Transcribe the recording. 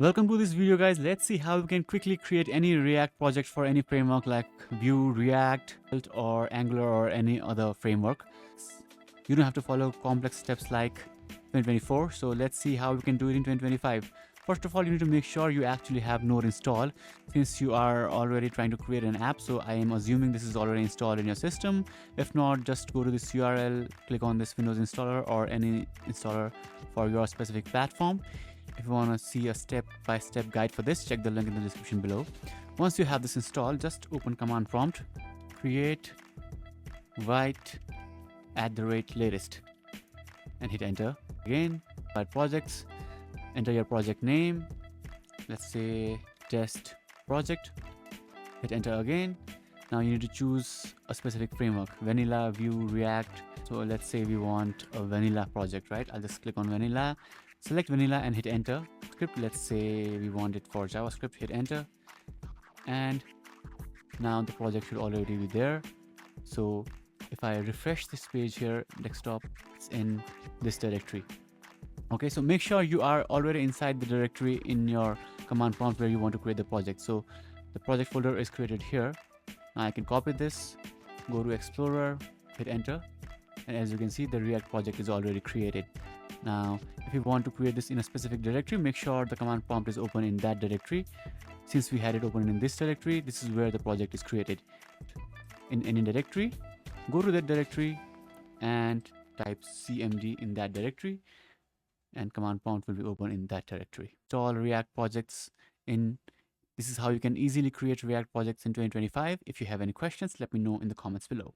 Welcome to this video, guys. Let's see how we can quickly create any React project for any framework like Vue, React, or Angular, or any other framework. You don't have to follow complex steps like 2024. So let's see how we can do it in 2025. First of all, you need to make sure you actually have Node installed, since you are already trying to create an app. So I am assuming this is already installed in your system. If not, just go to this URL, click on this Windows installer or any installer for your specific platform. If you want to see a step-by-step guide for this, check the link in the description below. Once you have this installed, just open command prompt, create Vite @latest, and hit enter. Again, Vite projects, enter your project name, let's say test project, hit enter again. Now you need to choose a specific framework, vanilla, Vue, React. So let's say we want a vanilla project, right? I'll just click on vanilla, select vanilla and hit enter. Script, let's say we want it for JavaScript, hit enter. And now the project should already be there. So if I refresh this page here, desktop, it's in this directory. Okay, so make sure you are already inside the directory in your command prompt where you want to create the project. So the project folder is created here. Now I can copy this, go to Explorer, hit enter. And as you can see, the React project is already created. Now, if you want to create this in a specific directory, make sure the command prompt is open in that directory. Since we had it open in this directory, this is where the project is created. In any directory, go to that directory and type cmd in that directory, and command prompt will be open in that directory. Install React projects in. This is how you can easily create React projects in 2025. If you have any questions, let me know in the comments below.